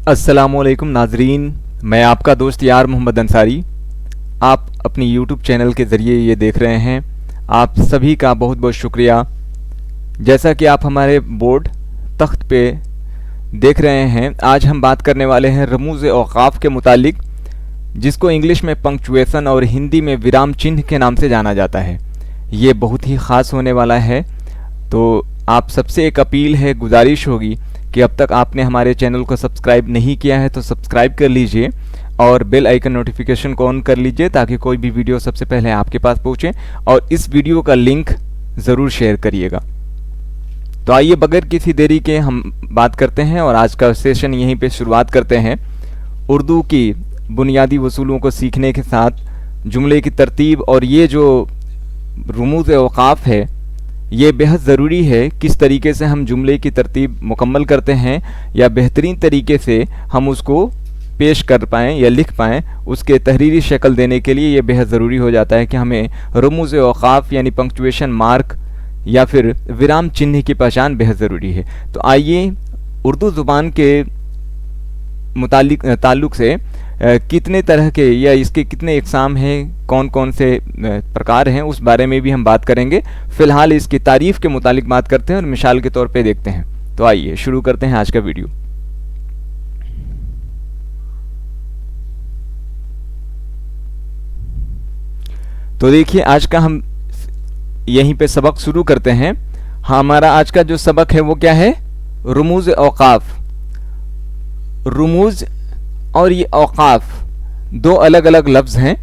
अस्सलामुअलैकुम नाजरीन, मैं आपका दोस्त यार मोहम्मद अंसारी। आप अपनी यूट्यूब चैनल के ज़रिए ये देख रहे हैं। आप सभी का बहुत बहुत शुक्रिया। जैसा कि आप हमारे बोर्ड तख्त पे देख रहे हैं, आज हम बात करने वाले हैं रमूज़ औक़ाफ़ के मुतालिक, जिसको इंग्लिश में पंक्चुएशन और हिंदी में विराम चिन्ह के नाम से जाना जाता है। ये बहुत ही ख़ास होने वाला है, तो आप सबसे एक अपील है, गुजारिश होगी कि अब तक आपने हमारे चैनल को सब्सक्राइब नहीं किया है तो सब्सक्राइब कर लीजिए और बेल आइकन नोटिफिकेशन को ऑन कर लीजिए ताकि कोई भी वीडियो सबसे पहले आपके पास पहुंचे, और इस वीडियो का लिंक ज़रूर शेयर करिएगा। तो आइए बगैर किसी देरी के हम बात करते हैं और आज का सेशन यहीं पे शुरुआत करते हैं। उर्दू की बुनियादी वसूलों को सीखने के साथ जुमले की तरतीब और ये जो रमूज़ औक़ाफ़ है, ये बेहद ज़रूरी है। किस तरीके से हम जुमले की तरतीब मुकम्मल करते हैं या बेहतरीन तरीके से हम उसको पेश कर पाएँ या लिख पाएँ, उसके तहरीरी शक्ल देने के लिए ये बेहद ज़रूरी हो जाता है कि हमें रमूज़ औक़ाफ़ यानी पंक्चुएशन मार्क या फिर विराम चिन्ह की पहचान बेहद ज़रूरी है। तो आइए उर्दू ज़ुबान के ताल्लुक़ से कितने तरह के या इसके कितने इक़साम हैं, कौन कौन से प्रकार हैं, उस बारे में भी हम बात करेंगे। फ़िलहाल इसकी तारीफ़ के मुतालिक बात करते हैं और मिसाल के तौर पे देखते हैं। तो आइए शुरू करते हैं आज का वीडियो। तो देखिए, आज का हम यहीं पे सबक शुरू करते हैं। हमारा आज का जो सबक है वो क्या है? रमूज़ औक़ाफ़। रमूज़ और ये औक़ाफ़ दो अलग अलग लफ्ज़ हैं,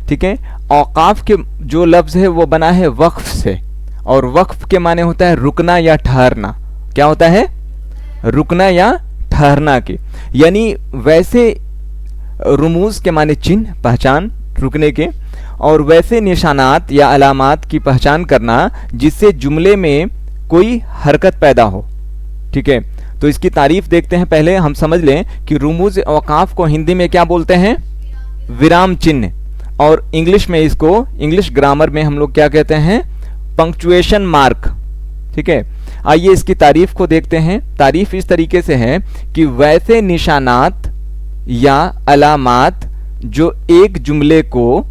ठीक है। औक़ाफ़ के जो लफ्ज़ है वो बना है वक्फ़ से, और वक्फ़ के माने होता है रुकना या ठहरना। क्या होता है? रुकना या ठहरना के। यानी वैसे रमूज़ के माने चिन्ह, पहचान, रुकने के, और वैसे निशानात या अलामात की पहचान करना जिससे जुमले में कोई हरकत पैदा हो, ठीक है। तो इसकी तारीफ देखते हैं। पहले हम समझ लें कि रमूज़ औक़ाफ़ को हिंदी में क्या बोलते हैं? विराम चिन्ह। और इंग्लिश में इसको, इंग्लिश ग्रामर में हम लोग क्या कहते हैं? पंक्चुएशन मार्क, ठीक है। आइए इसकी तारीफ को देखते हैं। तारीफ इस तरीके से है कि वैसे निशानात या अलामात जो एक जुमले को,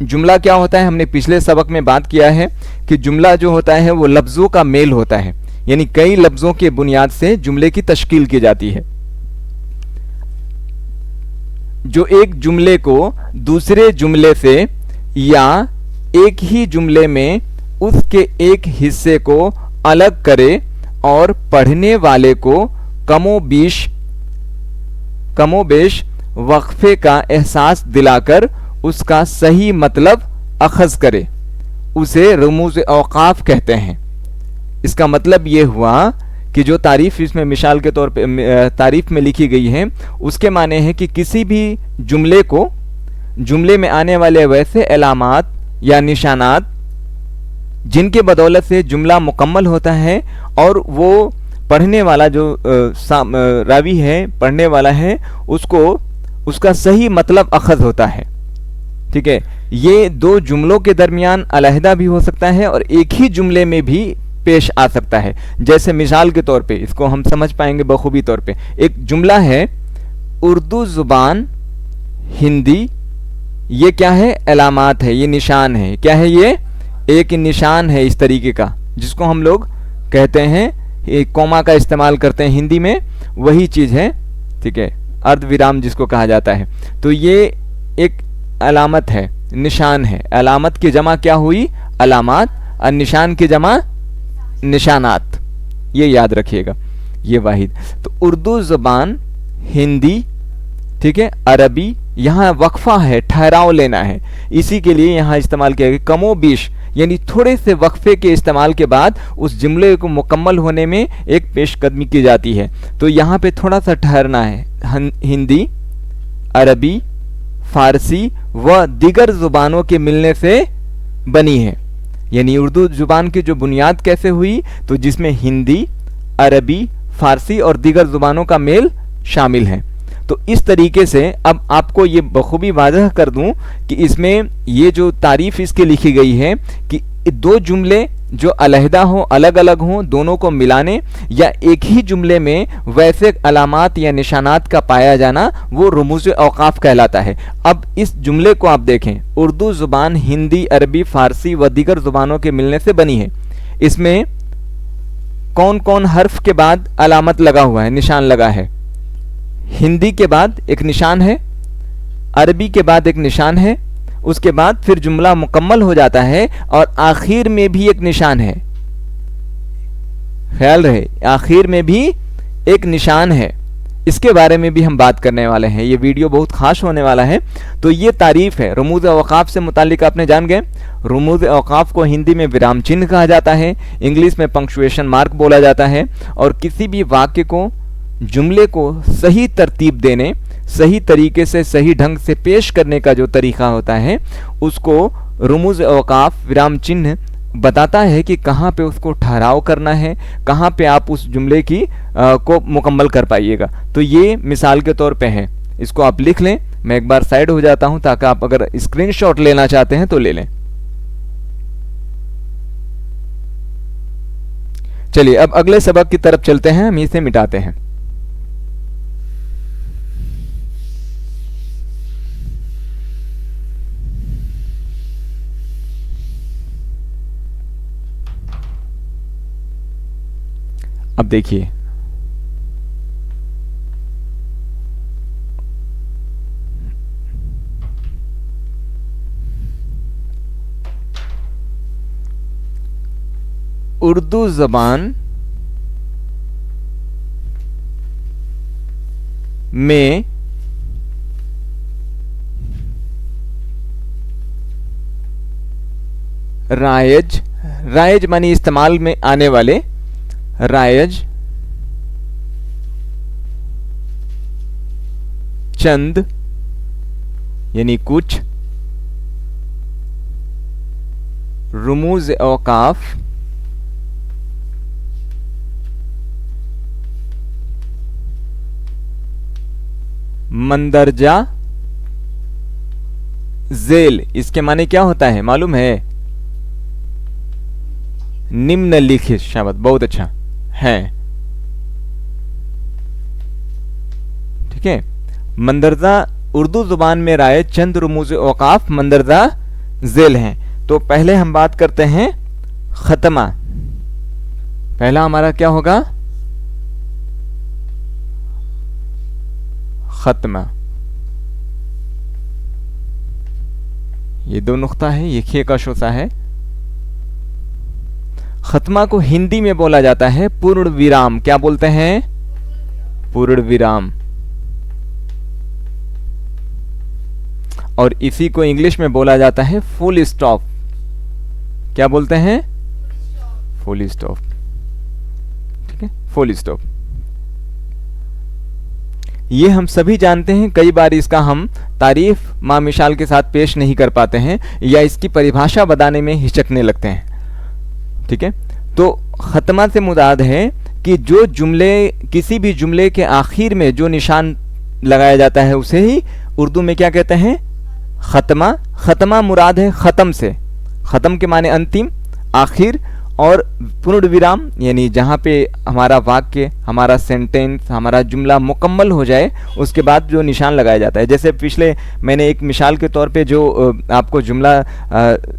जुमला क्या होता है, हमने पिछले सबक में बात किया है कि जुमला जो होता है वो लफ्ज़ों का मेल होता है, यानी कई लफ्ज़ों के बुनियाद से जुमले की तश्कील की जाती है। जो एक जुमले को दूसरे जुमले से या एक ही जुमले में उसके एक हिस्से को अलग करे और पढ़ने वाले को कमोबेश वक्फे का एहसास दिलाकर उसका सही मतलब अखज़ करे, उसे रमूज़ औक़ाफ़ कहते हैं। इसका मतलब ये हुआ कि जो तारीफ़ इसमें मिसाल के तौर पे तारीफ़ में लिखी गई है, उसके माने हैं कि किसी भी जुमले को, जुमले में आने वाले वैसे अलामात या निशानात जिनके बदौलत से जुमला मुकम्मल होता है और वो पढ़ने वाला जो रावी है, पढ़ने वाला है, उसको उसका सही मतलब अखज़ होता है, ठीक है। ये दो जुमलों के दरमियान अलहदा भी हो सकता है और एक ही जुमले में भी पेश आ सकता है। जैसे मिसाल के तौर पे इसको हम समझ पाएंगे बखूबी तौर पे। एक जुमला है उर्दू ज़ुबान हिंदी, ये क्या है? अलामात है, ये निशान है। क्या है ये? एक निशान है इस तरीके का, जिसको हम लोग कहते हैं, एक कॉमा का इस्तेमाल करते हैं हिंदी में, वही चीज़ है, ठीक है, अर्धविराम जिसको कहा जाता है। तो ये एक अलामत है, निशान है। अलामत की जमा क्या हुई? अलामात, और निशान की जमा निशानात। ये याद रखिएगा, ये वाहिद। तो उर्दू ज़ुबान हिंदी, ठीक है, अरबी, यहाँ वक्फा है, ठहराव लेना है, इसी के लिए यहाँ इस्तेमाल किया गया। कमोबीश यानी थोड़े से वक्फे के इस्तेमाल के बाद उस जुमले को मुकम्मल होने में एक पेशकदमी की जाती है। तो यहाँ पे थोड़ा सा ठहरना है। हिंदी, अरबी, फ़ारसी व दीगर ज़ुबानों के मिलने से बनी है। यानी उर्दू ज़ुबान की जो बुनियाद कैसे हुई? तो जिसमें हिंदी, अरबी, फ़ारसी और दीगर ज़ुबानों का मेल शामिल है। तो इस तरीके से अब आपको ये बखूबी वाज़ह कर दूं कि इसमें ये जो तारीफ़ इसके लिखी गई है कि दो जुमले जो अलहदा हो, अलग अलग हो, दोनों को मिलाने या एक ही जुमले में वैसे अलामात या निशानात का पाया जाना, वो रुमूज़ औकाफ कहलाता है। अब इस जुमले को आप देखें, उर्दू ज़ुबान हिंदी, अरबी, फ़ारसी व दीगर ज़ुबानों के मिलने से बनी है। इसमें कौन कौन हर्फ के बाद अलामत लगा हुआ है, निशान लगा है? हिंदी के बाद एक निशान है, अरबी के बाद एक निशान है, उसके बाद फिर जुमला मुकम्मल हो जाता है और आखिर में भी एक निशान है। ख्याल रहे, आखिर में भी एक निशान है। इसके बारे में भी हम बात करने वाले हैं। ये वीडियो बहुत खास होने वाला है। तो ये तारीफ है रुमूज़ औकाफ से मुतालिक, आपने जान गए। रुमूज़ औकाफ को हिंदी में विराम चिन्ह कहा जाता है, इंग्लिश में पंक्चुएशन मार्क बोला जाता है, और किसी भी वाक्य को, जुमले को सही तरतीब देने, सही तरीके से, सही ढंग से पेश करने का जो तरीका होता है, उसको रुमूज़ औकाफ, विराम चिन्ह बताता है कि कहाँ पे उसको ठहराव करना है, कहाँ पे आप उस जुमले की को मुकम्मल कर पाइएगा। तो ये मिसाल के तौर पे है, इसको आप लिख लें। मैं एक बार साइड हो जाता हूं ताकि आप अगर स्क्रीनशॉट लेना चाहते हैं तो ले लें। चलिए अब अगले सबक की तरफ चलते हैं, हम इसे मिटाते हैं। अब देखिए, उर्दू ज़बान में रायज, रायज मानी इस्तेमाल में आने वाले, रायज, चंद यानी कुछ, रुमूज़ औकाफ, मंदरजा जेल, इसके माने क्या होता है मालूम है? निम्नलिखित। शाबाश, बहुत अच्छा है। ठीक है, मंदरजा उर्दू जुबान में राय चंद रुमूज़ औकाफ मंदरजा जेल हैं। तो पहले हम बात करते हैं खत्मा। पहला हमारा क्या होगा? खत्मा। ये दो नुक्ता है, ये खे का शोसा है। खत्मा को हिंदी में बोला जाता है पूर्ण विराम। क्या बोलते हैं? पूर्ण विराम। और इसी को इंग्लिश में बोला जाता है फुल स्टॉप। क्या बोलते हैं? Full stop. ठीक है, फुल स्टॉप। ये हम सभी जानते हैं, कई बार इसका हम तारीफ माँ मिसाल के साथ पेश नहीं कर पाते हैं या इसकी परिभाषा बताने में हिचकने लगते हैं। ठीक है, तो खत्मा से मुराद है कि जो जुमले, किसी भी जुमले के आखिर में जो निशान लगाया जाता है उसे ही उर्दू में क्या कहते हैं? खत्मा। खत्मा मुराद है खत्म से। खत्म के माने अंतिम, आखिर, और पूर्ण विराम यानी जहाँ पे हमारा वाक्य, हमारा सेंटेंस, हमारा जुमला मुकम्मल हो जाए उसके बाद जो निशान लगाया जाता है। जैसे पिछले मैंने एक मिसाल के तौर पे जो आपको जुमला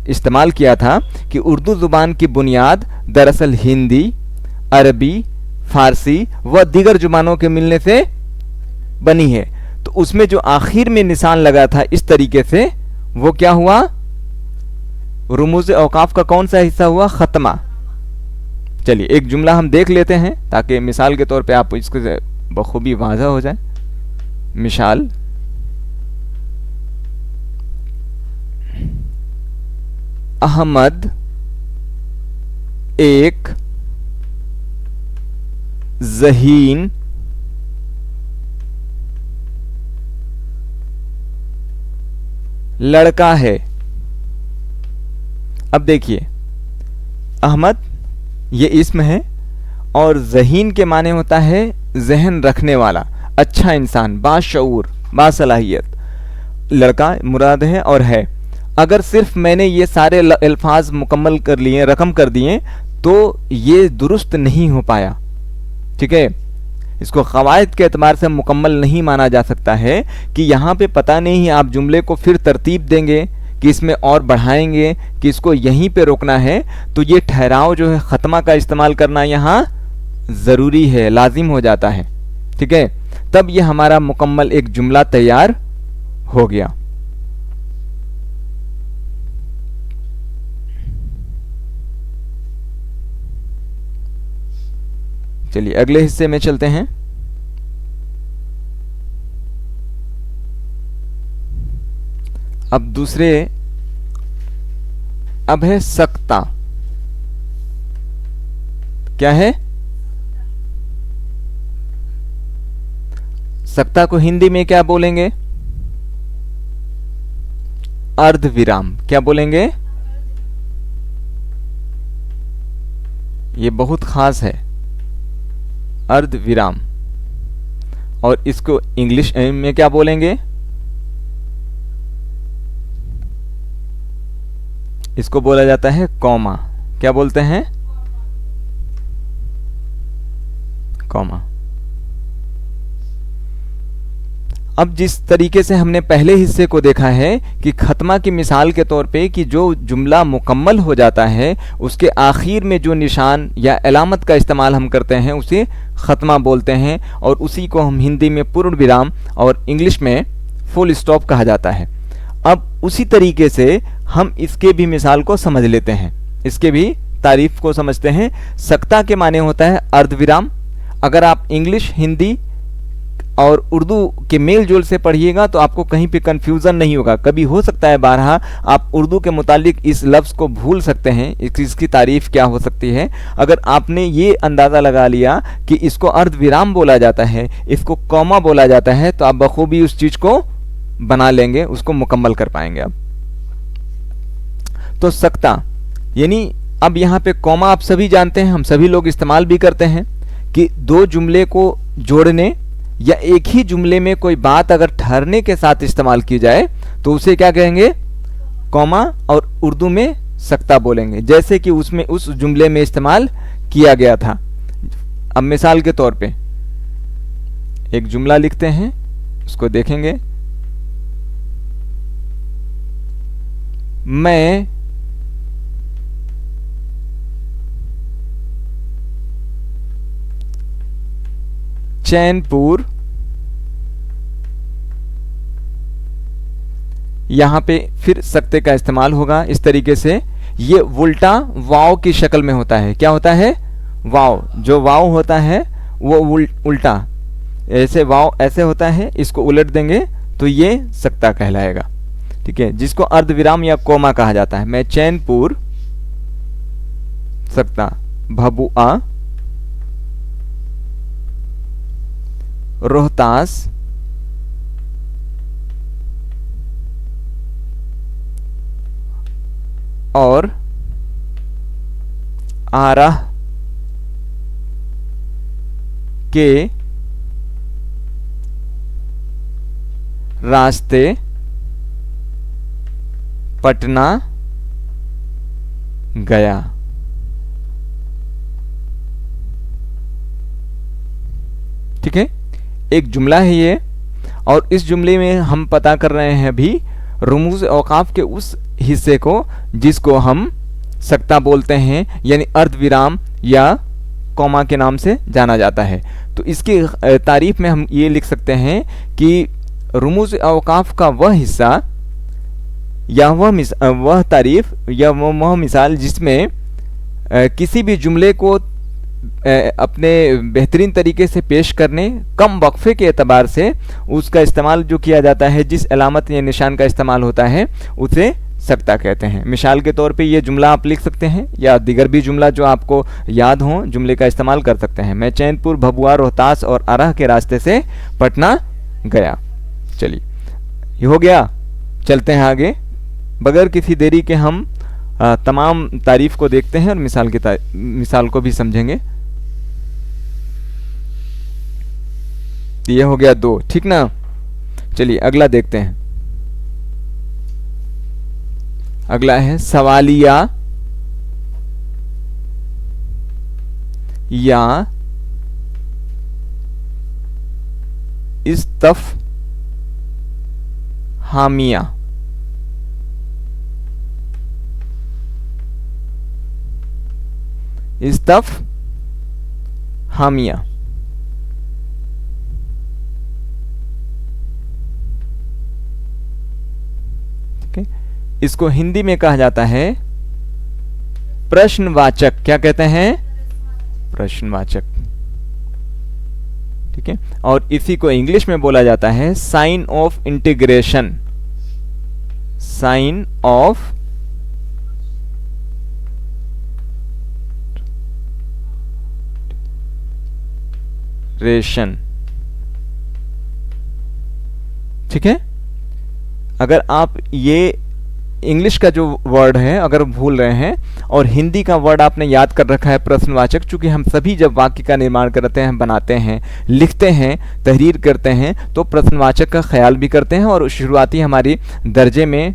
इस्तेमाल किया था कि उर्दू ज़ुबान की बुनियाद दरअसल हिंदी, अरबी, फ़ारसी व दीगर ज़ुबानों के मिलने से बनी है। तो उसमें जो आखिर में निशान लगा था इस तरीके से, वो क्या हुआ? रुमूज़ औकाफ का कौन सा हिस्सा हुआ? खत्मा। चलिए एक जुमला हम देख लेते हैं ताकि मिसाल के तौर पे आप इसको बखूबी वाज़ह हो जाए। मिसाल, अहमद एक ज़हीन लड़का है। अब देखिए, अहमद ये इस्म है और ज़हीन के माने होता है जहन रखने वाला, अच्छा इंसान, बाशऊर, बासलाहियत। लड़का मुराद है और है। अगर सिर्फ मैंने ये सारे अल्फाज मुकम्मल कर लिए, रकम कर दिए, तो ये दुरुस्त नहीं हो पाया। ठीक है, इसको क़वाइद के एतबार से मुकम्मल नहीं माना जा सकता है कि यहाँ पे पता नहीं आप जुमले को फिर तरतीब देंगे कि इसमें और बढ़ाएंगे कि इसको यहीं पे रोकना है। तो ये ठहराव जो है, ख़त्मा का इस्तेमाल करना यहाँ ज़रूरी है, लाजिम हो जाता है। ठीक है, तब ये हमारा मुकम्मल एक जुमला तैयार हो गया। चलिए अगले हिस्से में चलते हैं। अब है सकता। क्या है? सकता को हिंदी में क्या बोलेंगे? अर्धविराम। क्या बोलेंगे? ये बहुत खास है, अर्धविराम। और इसको इंग्लिश में क्या बोलेंगे? इसको बोला जाता है कॉमा। क्या बोलते हैं? कॉमा। अब जिस तरीके से हमने पहले हिस्से को देखा है कि खत्मा की मिसाल के तौर पे कि जो जुमला मुकम्मल हो जाता है उसके आखिर में जो निशान या अलामत का इस्तेमाल हम करते हैं उसे खत्मा बोलते हैं, और उसी को हम हिंदी में पूर्ण विराम और इंग्लिश में फुल स्टॉप कहा जाता है। अब उसी तरीके से हम इसके भी मिसाल को समझ लेते हैं, इसके भी तारीफ को समझते हैं। सकता के माने होता है अर्धविराम। अगर आप इंग्लिश, हिंदी और उर्दू के मेल जोल से पढ़िएगा तो आपको कहीं पे कंफ्यूजन नहीं होगा। कभी हो सकता है बारहा आप उर्दू के मुतालिक इस लफ्ज़ को भूल सकते हैं, इसकी तारीफ क्या हो सकती है। अगर आपने ये अंदाज़ा लगा लिया कि इसको अर्धविराम बोला जाता है, इसको कॉमा बोला जाता है, तो आप बखूबी उस चीज़ को बना लेंगे, उसको मुकम्मल कर पाएंगे। अब तो सकता यानी अब यहाँ पे कॉमा आप सभी जानते हैं, हम सभी लोग इस्तेमाल भी करते हैं कि दो जुमले को जोड़ने या एक ही जुमले में कोई बात अगर ठहरने के साथ इस्तेमाल की जाए तो उसे क्या कहेंगे? कॉमा, और उर्दू में सकता बोलेंगे, जैसे कि उसमें उस जुमले में इस्तेमाल किया गया था। अब मिसाल के तौर पे एक जुमला लिखते हैं, उसको देखेंगे। मैं चैनपुर, यहां पे फिर सकते का इस्तेमाल होगा इस तरीके से। ये उल्टा वाव की शक्ल में होता है। क्या होता है? वाव। जो वाव होता है वो उल्टा, ऐसे वाव ऐसे होता है, इसको उलट देंगे तो ये सकता कहलाएगा। ठीक है, जिसको अर्धविराम या कोमा कहा जाता है। मैं चैनपुर सकता भबुआ रोहतास और आराह के रास्ते पटना गया। ठीक है, एक जुमला है ये, और इस जुमले में हम पता कर रहे हैं अभी रुमूज औकाफ के उस हिस्से को जिसको हम सकता बोलते हैं, यानी अर्धविराम या कॉमा के नाम से जाना जाता है। तो इसकी तारीफ में हम ये लिख सकते हैं कि रुमूज औकाफ का वह हिस्सा या वह तारीफ या वह मिसाल जिसमें किसी भी जुमले को अपने बेहतरीन तरीके से पेश करने, कम वक्फे के एतबार से उसका इस्तेमाल जो किया जाता है, जिस अलामत या निशान का इस्तेमाल होता है उसे सकता कहते हैं। मिसाल के तौर पे ये जुमला आप लिख सकते हैं, या दिगर भी जुमला जो आपको याद हो जुमले का इस्तेमाल कर सकते हैं। मैं चैनपुर, भभुआ, रोहतास और आराह के रास्ते से पटना गया। चलिए ये हो गया, चलते हैं आगे। बगैर किसी देरी के हम तमाम तारीफ को देखते हैं और मिसाल को भी समझेंगे। ये हो गया 2, ठीक ना। चलिए अगला देखते हैं। अगला है सवालिया या इस्तफहामिया। इस्तफहामिया। ठीक है, इसको हिंदी में कहा जाता है प्रश्नवाचक। क्या कहते हैं? प्रश्नवाचक। ठीक है, और इसी को इंग्लिश में बोला जाता है sign of integration. Sign of ration. ठीक है, अगर आप ये इंग्लिश का जो वर्ड है अगर भूल रहे हैं और हिंदी का वर्ड आपने याद कर रखा है प्रश्नवाचक, चूंकि हम सभी जब वाक्य का निर्माण करते हैं, बनाते हैं, लिखते हैं, तहरीर करते हैं तो प्रश्नवाचक का ख्याल भी करते हैं और शुरुआती हमारी दर्जे में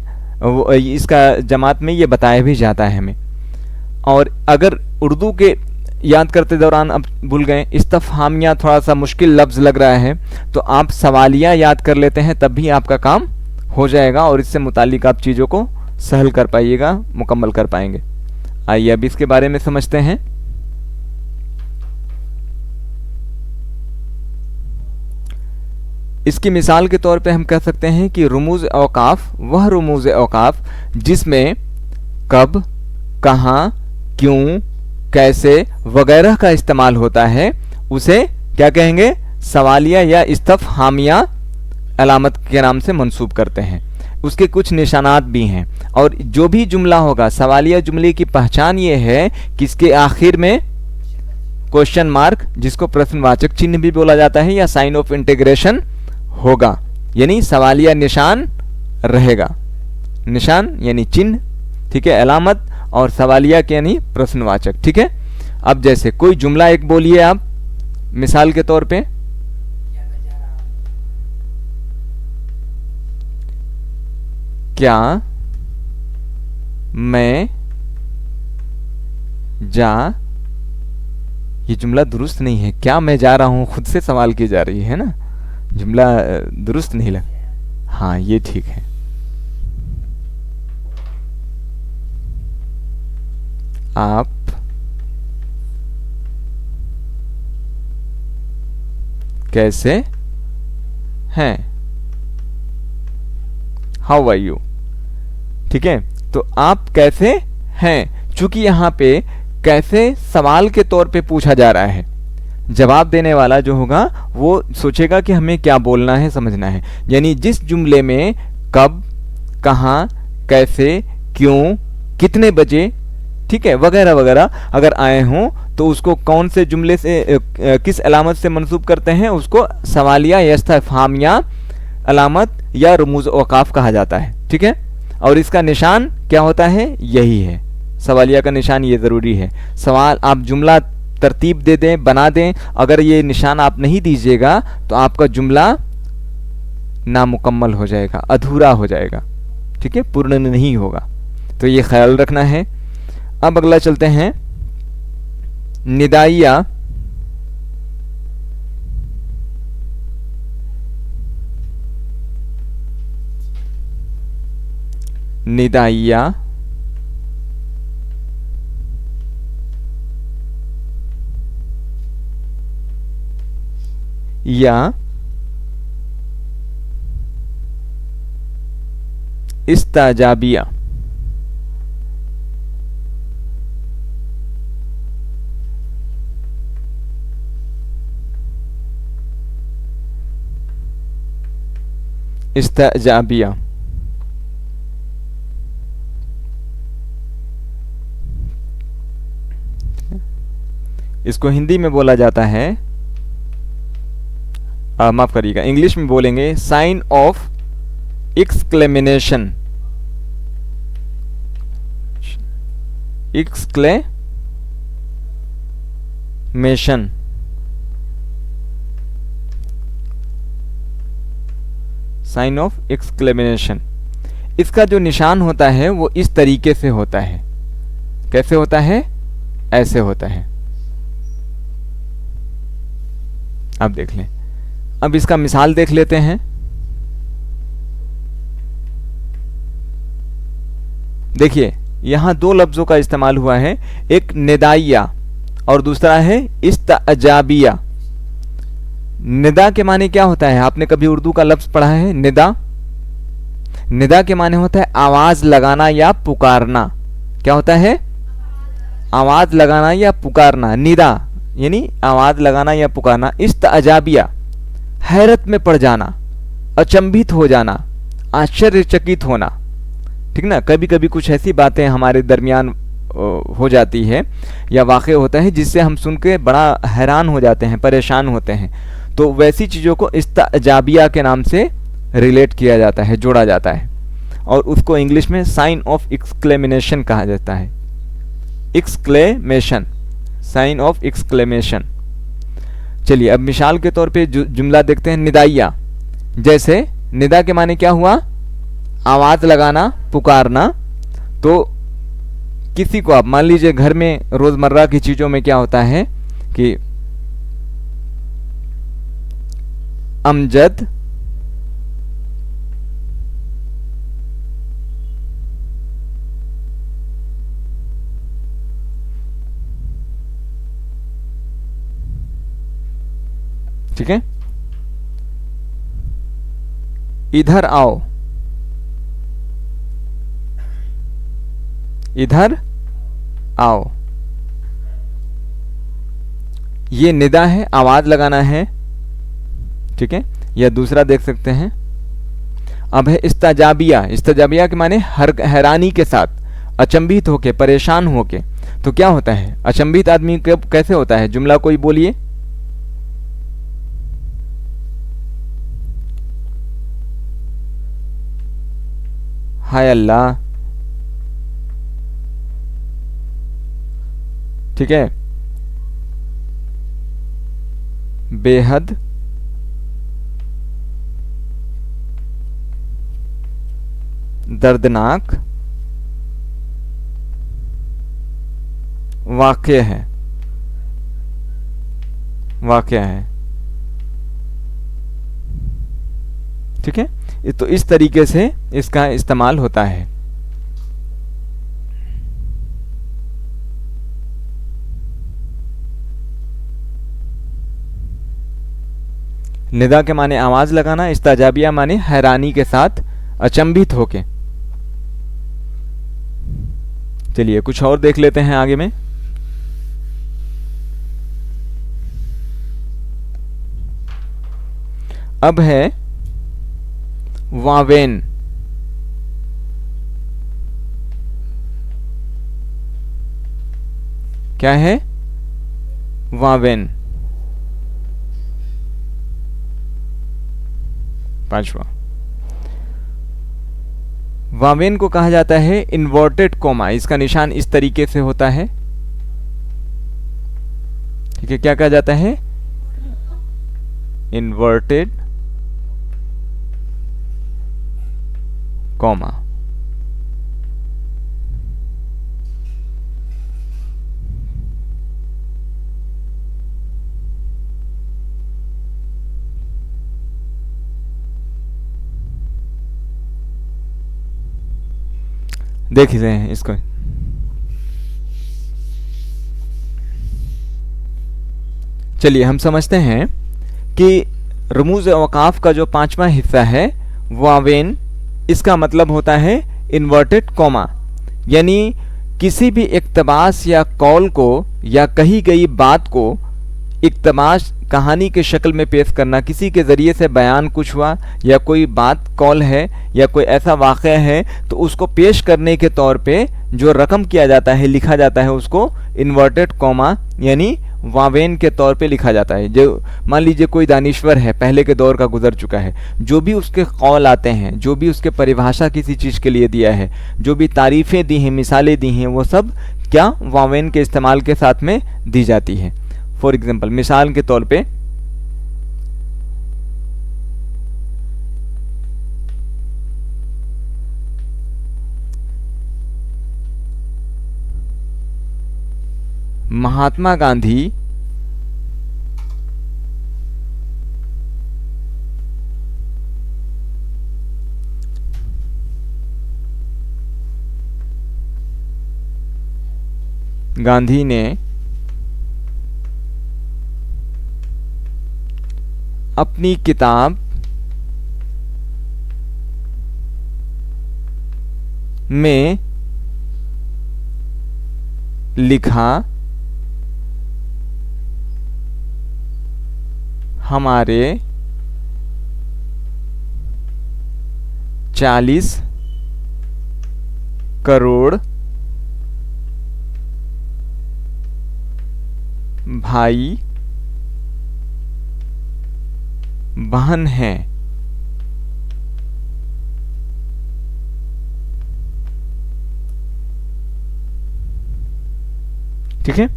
इसका जमात में ये बताया भी जाता है हमें। और अगर उर्दू के याद करते दौरान अब भूल गए, इस्तफहामिया थोड़ा सा मुश्किल लफ्ज़ लग रहा है तो आप सवालिया याद कर लेते हैं, तब भी आपका काम हो जाएगा और इससे मुतालिक आप चीज़ों को सहल कर पाइएगा, मुकम्मल कर पाएंगे। आइए अब इसके बारे में समझते हैं। इसकी मिसाल के तौर पे हम कह सकते हैं कि रुमूज़ औकाफ वह रुमूज़ औकाफ जिसमें कब, कहाँ, क्यों, कैसे वगैरह का इस्तेमाल होता है उसे क्या कहेंगे? सवालिया या इस्तफहामिया अलामत के नाम से मंसूब करते हैं। उसके कुछ निशानात भी हैं और जो भी जुमला होगा, सवालिया जुमले की पहचान ये है कि इसके आखिर में क्वेश्चन मार्क, जिसको प्रश्नवाचक चिन्ह भी बोला जाता है, या साइन ऑफ इंटीग्रेशन होगा, यानी सवालिया निशान रहेगा। निशान यानी चिन्ह, ठीक है, अलामत, और सवालिया के यानी प्रश्नवाचक। ठीक है, अब जैसे कोई जुमला एक बोलिए आप मिसाल के तौर पे। क्या मैं जा, ये जुमला दुरुस्त नहीं है। क्या मैं जा रहा हूं, खुद से सवाल की जा रही है ना, जुमला दुरुस्त नहीं लग। हाँ ये ठीक है। आप कैसे हैं? How are you? ठीक है, तो आप कैसे हैं, चूंकि यहां पे कैसे सवाल के तौर पे पूछा जा रहा है, जवाब देने वाला जो होगा वो सोचेगा कि हमें क्या बोलना है, समझना है। यानी जिस जुमले में कब, कहाँ, कैसे, क्यों, कितने बजे, ठीक है, वगैरह वगैरह अगर आए हों तो उसको कौन से जुमले से किस अलामत से मंसूब करते हैं, उसको सवालिया या इस्तफहामिया अलामत या रुमूज़ औकाफ कहा जाता है। ठीक है, और इसका निशान क्या होता है? यही है, सवालिया का निशान ये ज़रूरी है। सवाल आप जुमला तरतीब दे दें, बना दें, अगर ये निशान आप नहीं दीजिएगा तो आपका जुमला नामुकम्मल हो जाएगा, अधूरा हो जाएगा, ठीक है, पूर्ण नहीं होगा, तो ये ख्याल रखना है। अब अगला चलते हैं, निदाइया निदाइया या इस्ताजाबिया। इस्ताजाबिया इसको हिंदी में बोला जाता है, माफ करिएगा, इंग्लिश में बोलेंगे sign of exclamation. Exclamation sign of exclamation. इसका जो निशान होता है वो इस तरीके से होता है। कैसे होता है? ऐसे होता है। अब देख लें। अब इसका मिसाल देख लेते हैं। देखिए यहां दो लफ्जों का इस्तेमाल हुआ है, एक निदाइया और दूसरा है इस्तअजाबिया। निदा के माने क्या होता है? आपने कभी उर्दू का लफ्ज पढ़ा है निदा? निदा के माने होता है आवाज लगाना या पुकारना। क्या होता है? आवाज लगाना या पुकारना। निदा यानी आवाज लगाना या पुकारना। इस्तअजाबिया हैरत में पड़ जाना, अचंभित हो जाना, आश्चर्यचकित होना। ठीक ना? कभी कभी कुछ ऐसी बातें हमारे दरमियान हो जाती है या वाक़या होता है जिससे हम सुन के बड़ा हैरान हो जाते हैं, परेशान होते हैं। तो वैसी चीज़ों को इस्तअजाबिया के नाम से रिलेट किया जाता है, जोड़ा जाता है, और उसको इंग्लिश में साइन ऑफ एक्सक्लेमेशन कहा जाता है। Exclamation, sign of exclamation. चलिए अब मिसाल के तौर पे जुमला देखते हैं। निदाइया, जैसे निदा के माने क्या हुआ? आवाज लगाना, पुकारना। तो किसी को आप मान लीजिए घर में रोजमर्रा की चीजों में क्या होता है कि अमजद ठीक है, इधर आओ, इधर आओ। ये निदा है, आवाज लगाना है। ठीक है, या दूसरा देख सकते हैं। अब है इस्तजाबिया। इस्तजाबिया के माने हैरानी के साथ, अचंभित होके, परेशान होके। तो क्या होता है? अचंभित आदमी कैसे होता है? जुमला कोई बोलिए। हाय अल्लाह। ठीक है, बेहद दर्दनाक वाक़या है, वाक़या है। ठीक है, तो इस तरीके से इसका इस्तेमाल होता है। निदा के माने आवाज लगाना, इस्ताजाबिया माने हैरानी के साथ, अचंभित होके। चलिए कुछ और देख लेते हैं आगे में। अब है वावेन। क्या है? वावेन। पांचवा, वावेन को कहा जाता है इन्वर्टेड कोमा। इसका निशान इस तरीके से होता है। ठीक है, क्या कहा जाता है? Inverted comma. देख रहे हैं इसको। चलिए हम समझते हैं कि रमूज औकाफ का जो पांचवा हिस्सा है वावेन, इसका मतलब होता है इन्वर्टेड कॉमा। यानी किसी भी इक्तबास या कौल को या कही गई बात को इक्तबास कहानी के शक्ल में पेश करना। किसी के ज़रिए से बयान कुछ हुआ या कोई बात कौल है या कोई ऐसा वाक़या है, तो उसको पेश करने के तौर पे जो रकम किया जाता है, लिखा जाता है, उसको इन्वर्टेड कॉमा यानी वावेन के तौर पे लिखा जाता है। जो मान लीजिए कोई दानिश्वर है, पहले के दौर का गुजर चुका है, जो भी उसके कौल आते हैं, जो भी उसके परिभाषा किसी चीज़ के लिए दिया है, जो भी तारीफ़ें दी हैं, मिसालें दी हैं, वो सब क्या वावेन के इस्तेमाल के साथ में दी जाती है। फॉर एग्जाम्पल, मिसाल के तौर पे महात्मा गांधी ने अपनी किताब में लिखा, हमारे 40 करोड़ भाई बहन हैं। ठीक है,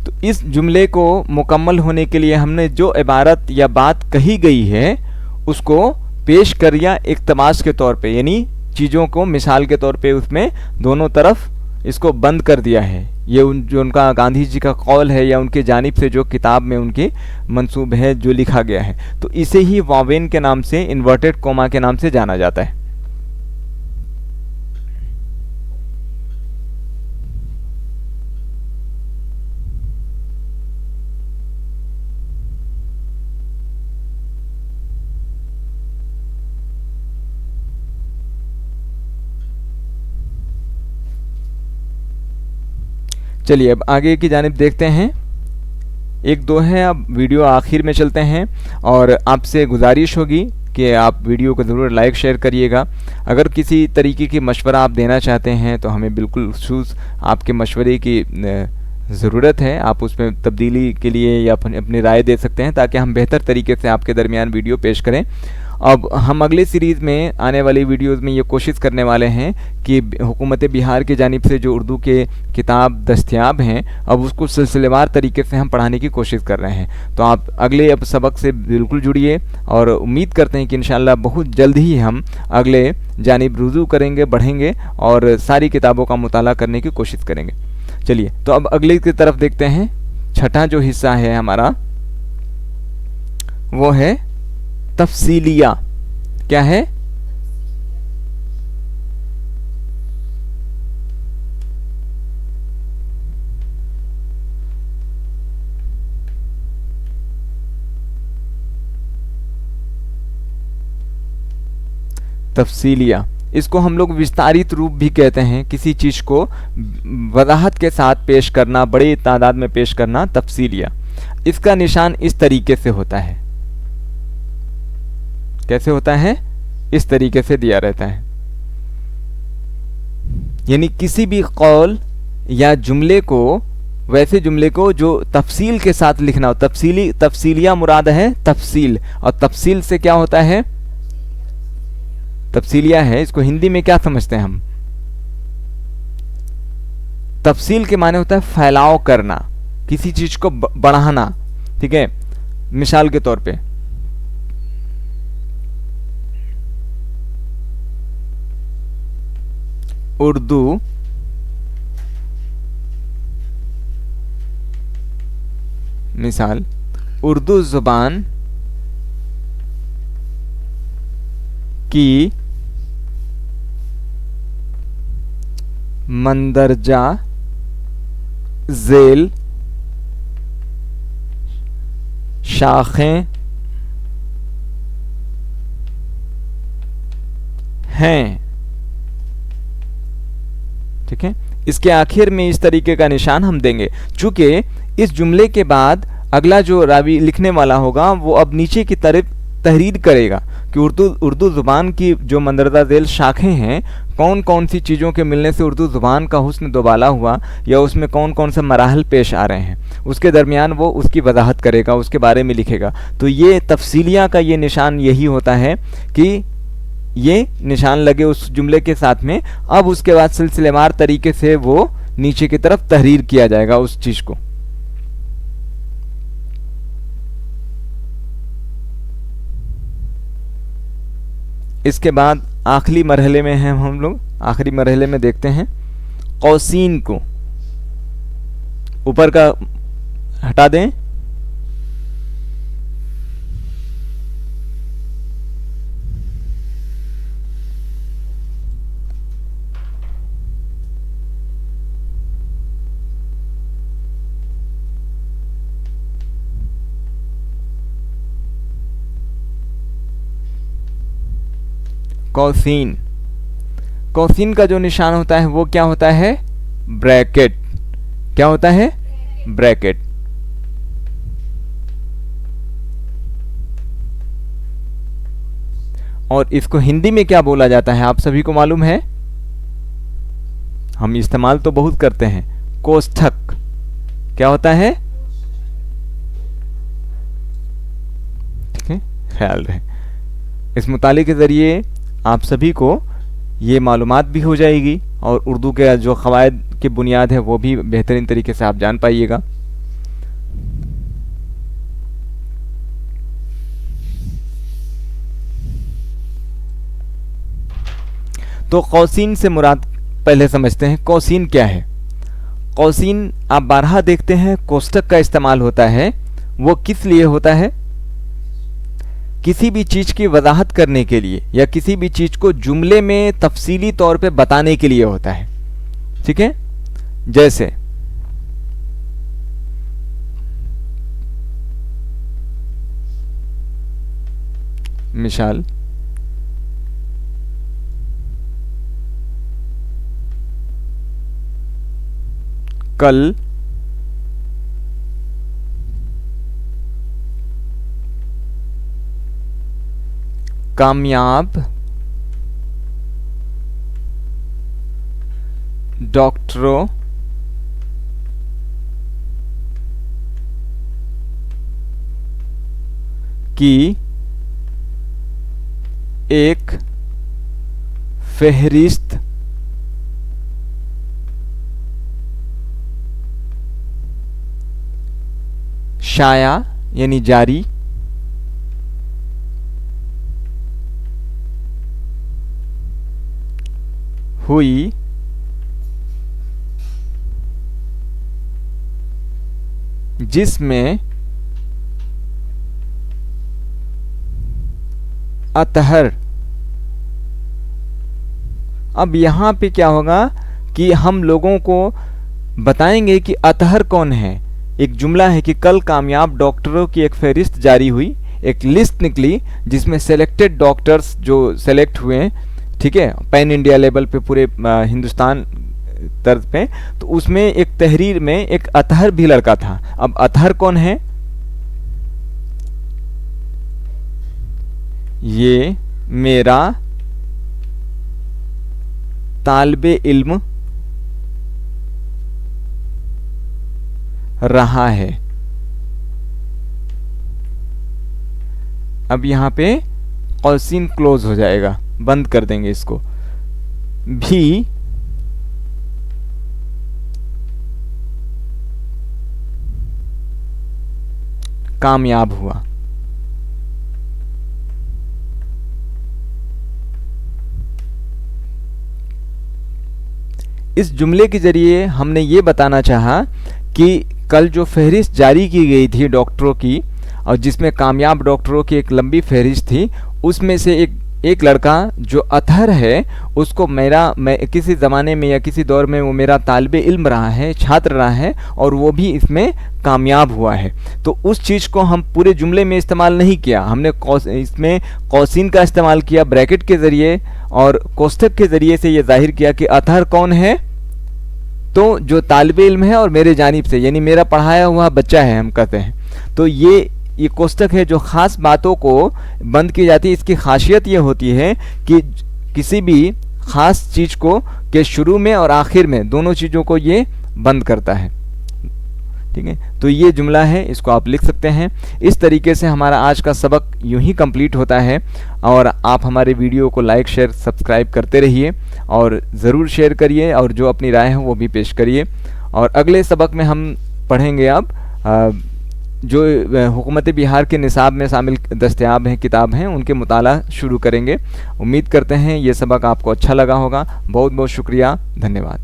तो इस जुमले को मुकम्मल होने के लिए हमने जो इबारत या बात कही गई है उसको पेश कर या इक्तबास के तौर पे, यानी चीज़ों को मिसाल के तौर पे उसमें दोनों तरफ इसको बंद कर दिया है। ये जो उनका गांधी जी का कौल है या उनके जानिब से जो किताब में उनके मंसूब है जो लिखा गया है, तो इसे ही वावेन के नाम से, इन्वर्टेड कोमा के नाम से जाना जाता है। चलिए अब आगे की जानिब देखते हैं। एक दो है, अब वीडियो आखिर में चलते हैं और आपसे गुजारिश होगी कि आप वीडियो को ज़रूर लाइक शेयर करिएगा। अगर किसी तरीके की मशवरा आप देना चाहते हैं तो हमें बिल्कुल खसूस आपके मशवरे की ज़रूरत है। आप उसमें तब्दीली के लिए या अपनी राय दे सकते हैं ताकि हम बेहतर तरीके से आपके दरमियान वीडियो पेश करें। अब हम अगले सीरीज़ में आने वाली वीडियोज़ में ये कोशिश करने वाले हैं कि हुकूमत बिहार की जानिब से जो उर्दू के किताब दस्तयाब हैं अब उसको सिलसिलेवार तरीके से हम पढ़ाने की कोशिश कर रहे हैं। तो आप अगले अब सबक से बिल्कुल जुड़िए और उम्मीद करते हैं कि इंशाअल्लाह बहुत जल्द ही हम अगले जानिब रुजू करेंगे, बढ़ेंगे और सारी किताबों का मुताला करने की कोशिश करेंगे। चलिए तो अब अगले की तरफ देखते हैं। छठा जो हिस्सा है हमारा वो है तफसीलिया। क्या है? तफसीलिया, इसको हम लोग विस्तारित रूप भी कहते हैं। किसी चीज को वजाहत के साथ पेश करना, बड़े तादाद में पेश करना, तफसीलिया। इसका निशान इस तरीके से होता है। कैसे होता है? इस तरीके से दिया रहता है, यानी किसी भी कौल या जुमले को, वैसे जुमले को जो तफसील के साथ लिखना हो। तफसीलिया मुराद है तफसील, और तफसील से क्या होता है? तफसीलिया है। इसको हिंदी में क्या समझते हैं हम? तफसील के माने होता है फैलाव करना, किसी चीज को बढ़ाना। ठीक है, मिसाल के तौर पे उर्दू मिसाल, उर्दू जुबान की मंदरजा झेल शाखें हैं। ठीक है, इसके आखिर में इस तरीके का निशान हम देंगे। चूंकि इस जुमले के बाद अगला जो रावी लिखने वाला होगा वो अब नीचे की तरफ तहरीर करेगा कि उर्दू ज़ुबान की जो मंदरजा झेल शाखें हैं, कौन कौन सी चीज़ों के मिलने से उर्दू ज़ुबान का हुस्न दोबाला हुआ, या उसमें कौन कौन से मराहल पेश आ रहे हैं, उसके दरमियान वो उसकी वजाहत करेगा, उसके बारे में लिखेगा। तो ये तफसीलिया का ये निशान यही होता है कि ये निशान लगे उस जुमले के साथ में। अब उसके बाद सिलसिलेवार तरीके से वो नीचे की तरफ तहरीर किया जाएगा उस चीज़ को। इसके बाद आखिरी मरहले में हैं हम लोग। आखिरी मरहले में देखते हैं कौसीन को। ऊपर का हटा दें। कॉसिन, कॉसिन का जो निशान होता है वो क्या होता है? ब्रैकेट। क्या होता है? ब्रैकेट। और इसको हिंदी में क्या बोला जाता है आप सभी को मालूम है? हम इस्तेमाल तो बहुत करते हैं, कोष्ठक। क्या होता है? ठीक है, ख्याल रहे। इस मुताले के ज़रिए आप सभी को ये मालूमात भी हो जाएगी और उर्दू के जो क़वायद की बुनियाद है वो भी बेहतरीन तरीके से आप जान पाइएगा। तो कौसीन से मुराद पहले समझते हैं। कौसीन क्या है? कौसीन आप बारहा देखते हैं कोष्ठक का इस्तेमाल होता है। वो किस लिए होता है? किसी भी चीज़ की वजाहत करने के लिए या किसी भी चीज़ को जुमले में तफसीली तौर पे बताने के लिए होता है। ठीक है, जैसे मिसाल, कल कामयाब डॉक्टरों की एक फहरिस्त शाया यानी जारी हुई जिसमें अतहर। अब यहां पे क्या होगा कि हम लोगों को बताएंगे कि अतहर कौन है। एक जुमला है कि कल कामयाब डॉक्टरों की एक फहरिस्त जारी हुई, एक लिस्ट निकली जिसमें सेलेक्टेड डॉक्टर्स जो सेलेक्ट हुए, ठीक है, पैन इंडिया लेवल पे, पूरे हिंदुस्तान तर्ज पे, तो उसमें एक तहरीर में एक अतहर भी लड़का था। अब अतहर कौन है? ये मेरा तालिबे इल्म रहा है। अब यहां पे कौसीन क्लोज हो जाएगा, बंद कर देंगे इसको। भी कामयाब हुआ। इस जुमले के जरिए हमने ये बताना चाहा कि कल जो फहरिस्त जारी की गई थी डॉक्टरों की, और जिसमें कामयाब डॉक्टरों की एक लंबी फहरिस्त थी, उसमें से एक लड़का जो अतहर है, उसको मैं किसी ज़माने में या किसी दौर में वो मेरा तालिबे इल्म रहा है, छात्र रहा है, और वो भी इसमें कामयाब हुआ है। तो उस चीज़ को हम पूरे जुमले में इस्तेमाल नहीं किया, हमने इसमें कौसीन का इस्तेमाल किया ब्रैकेट के ज़रिए, और कोष्ठक के ज़रिए से ये जाहिर किया कि अतहर कौन है? तो जो तालिबे इल्म है और मेरे जानिब से, यानी मेरा पढ़ाया हुआ बच्चा है, हम कहते हैं। तो ये कोष्ठक है जो ख़ास बातों को बंद की जाती है। इसकी खासियत ये होती है कि किसी भी ख़ास चीज़ को के शुरू में और आखिर में दोनों चीज़ों को ये बंद करता है। ठीक है, तो ये जुमला है, इसको आप लिख सकते हैं। इस तरीके से हमारा आज का सबक यूं ही कंप्लीट होता है। और आप हमारे वीडियो को लाइक, शेयर, सब्सक्राइब करते रहिए और ज़रूर शेयर करिए, और जो अपनी राय है वो भी पेश करिए। और अगले सबक में हम पढ़ेंगे अब जो हुकूमत बिहार के निसाब में शामिल दस्तयाब हैं किताब हैं, उनके मुताला शुरू करेंगे। उम्मीद करते हैं ये सबक आपको अच्छा लगा होगा। बहुत बहुत शुक्रिया, धन्यवाद।